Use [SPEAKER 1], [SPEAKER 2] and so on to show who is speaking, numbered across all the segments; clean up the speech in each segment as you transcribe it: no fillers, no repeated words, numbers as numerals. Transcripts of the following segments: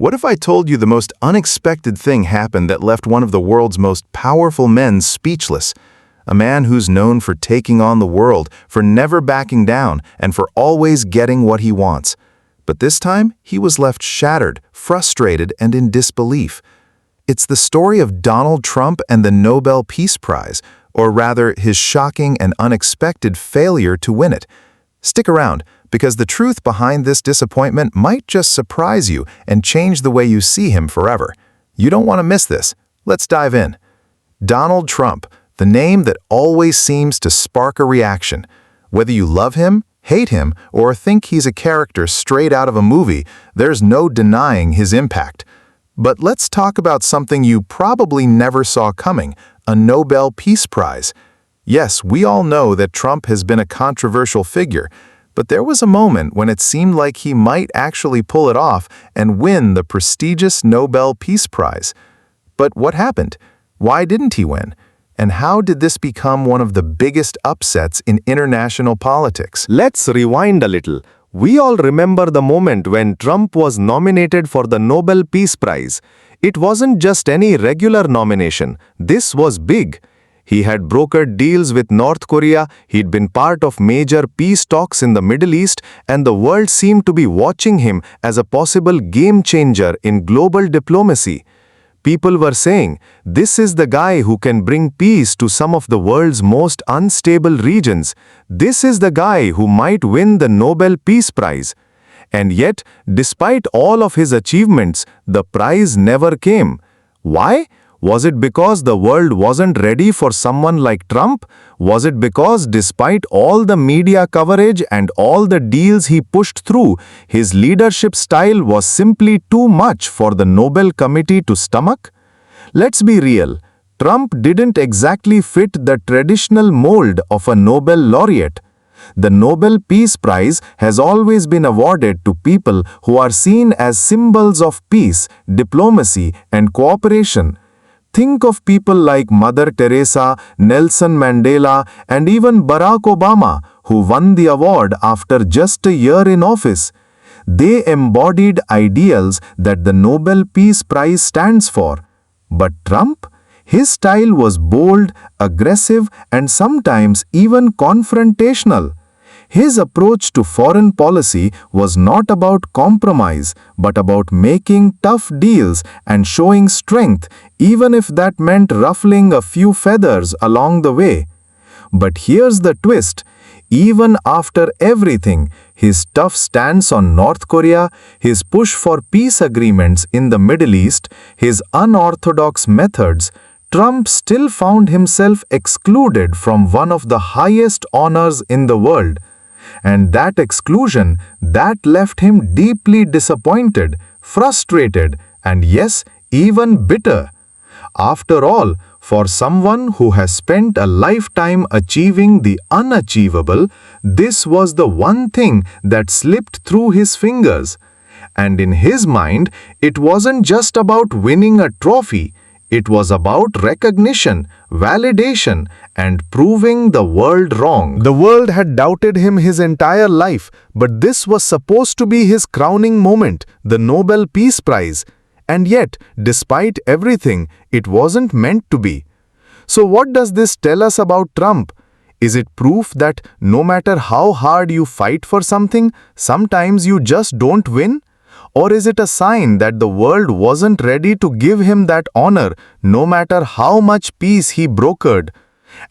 [SPEAKER 1] What if I told you the most unexpected thing happened that left one of the world's most powerful men speechless? A man who's known for taking on the world, for never backing down, and for always getting what he wants. But this time, he was left shattered, frustrated, and in disbelief. It's the story of Donald Trump and the Nobel Peace Prize, or rather, his shocking and unexpected failure to win it. Stick around, because the truth behind this disappointment might just surprise you and change the way you see him forever. You don't want to miss this. Let's dive in. Donald Trump, the name that always seems to spark a reaction. Whether you love him, hate him, or think he's a character straight out of a movie, there's no denying his impact. But let's talk about something you probably never saw coming, a Nobel Peace Prize. Yes, we all know that Trump has been a controversial figure, but there was a moment when it seemed like he might actually pull it off and win the prestigious Nobel Peace Prize. But what happened? Why didn't he win? And how did this become one of the biggest upsets in international politics?
[SPEAKER 2] Let's rewind a little. We all remember the moment when Trump was nominated for the Nobel Peace Prize. It wasn't just any regular nomination. This was big. He had brokered deals with North Korea, he'd been part of major peace talks in the Middle East, and the world seemed to be watching him as a possible game changer in global diplomacy. People were saying, this is the guy who can bring peace to some of the world's most unstable regions. This is the guy who might win the Nobel Peace Prize. And yet, despite all of his achievements, the prize never came. Why? Was it because the world wasn't ready for someone like Trump? Was it because despite all the media coverage and all the deals he pushed through, his leadership style was simply too much for the Nobel Committee to stomach? Let's be real. Trump didn't exactly fit the traditional mold of a Nobel laureate. The Nobel Peace Prize has always been awarded to people who are seen as symbols of peace, diplomacy, and cooperation. Think of people like Mother Teresa, Nelson Mandela, and even Barack Obama, who won the award after just a year in office. They embodied ideals that the Nobel Peace Prize stands for. But Trump? His style was bold, aggressive, and sometimes even confrontational. His approach to foreign policy was not about compromise, but about making tough deals and showing strength, even if that meant ruffling a few feathers along the way. But here's the twist. Even after everything, his tough stance on North Korea, his push for peace agreements in the Middle East, his unorthodox methods, Trump still found himself excluded from one of the highest honors in the world. And that exclusion, that left him deeply disappointed, frustrated, and yes, even bitter. After all, for someone who has spent a lifetime achieving the unachievable, this was the one thing that slipped through his fingers. And in his mind, it wasn't just about winning a trophy. It was about recognition, validation, and proving the world wrong.
[SPEAKER 1] The world had doubted him his entire life, but this was supposed to be his crowning moment, the Nobel Peace Prize. And yet, despite everything, it wasn't meant to be. So what does this tell us about Trump? Is it proof that no matter how hard you fight for something, sometimes you just don't win? Or is it a sign that the world wasn't ready to give him that honor, no matter how much peace he brokered?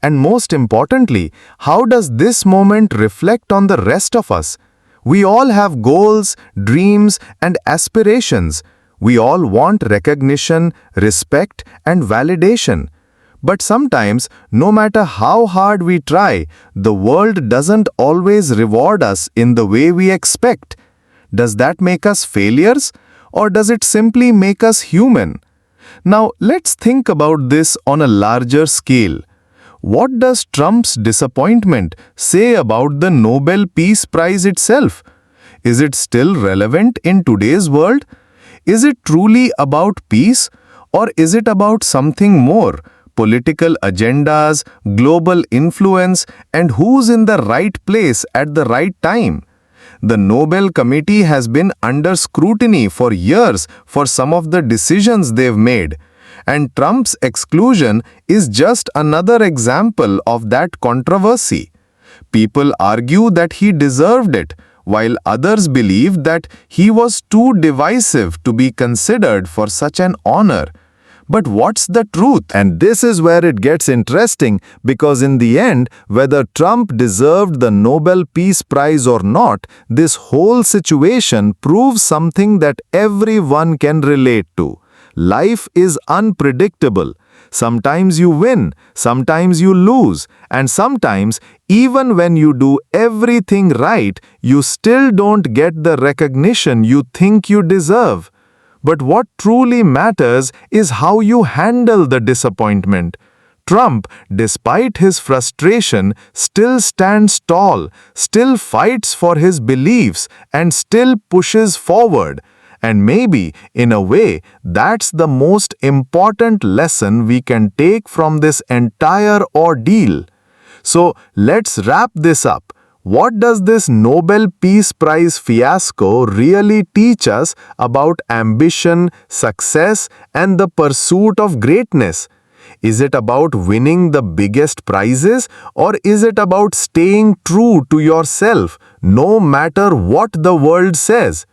[SPEAKER 1] And most importantly, how does this moment reflect on the rest of us? We all have goals, dreams, and aspirations. We all want recognition, respect, and validation. But sometimes, no matter how hard we try, the world doesn't always reward us in the way we expect. Does that make us failures, or does it simply make us human? Now, let's think about this on a larger scale. What does Trump's disappointment say about the Nobel Peace Prize itself? Is it still relevant in today's world? Is it truly about peace, or is it about something more? Political agendas, global influence, and who's in the right place at the right time? The Nobel Committee has been under scrutiny for years for some of the decisions they've made. And Trump's exclusion is just another example of that controversy. People argue that he deserved it, while others believe that he was too divisive to be considered for such an honor. But what's the truth?
[SPEAKER 2] And this is where it gets interesting, because in the end, whether Trump deserved the Nobel Peace Prize or not, this whole situation proves something that everyone can relate to. Life is unpredictable. Sometimes you win, sometimes you lose, and sometimes, even when you do everything right, you still don't get the recognition you think you deserve. But what truly matters is how you handle the disappointment. Trump, despite his frustration, still stands tall, still fights for his beliefs, and still pushes forward. And maybe, in a way, that's the most important lesson we can take from this entire ordeal. So, let's wrap this up. What does this Nobel Peace Prize fiasco really teach us about ambition, success, and the pursuit of greatness? Is it about winning the biggest prizes, or is it about staying true to yourself, no matter what the world says?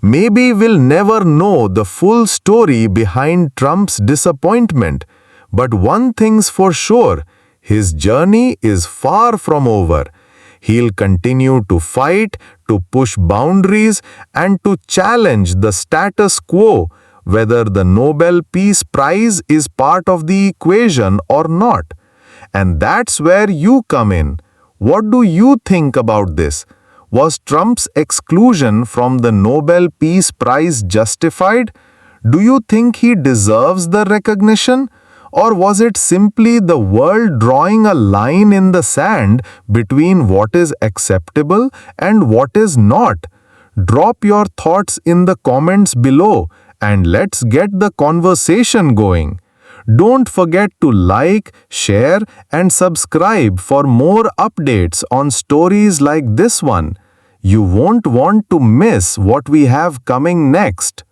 [SPEAKER 2] Maybe we'll never know the full story behind Trump's disappointment, but one thing's for sure, his journey is far from over. He'll continue to fight, to push boundaries, and to challenge the status quo, whether the Nobel Peace Prize is part of the equation or not. And that's where you come in. What do you think about this? Was Trump's exclusion from the Nobel Peace Prize justified? Do you think he deserves the recognition? Or was it simply the world drawing a line in the sand between what is acceptable and what is not? Drop your thoughts in the comments below and let's get the conversation going. Don't forget to like, share, and subscribe for more updates on stories like this one. You won't want to miss what we have coming next.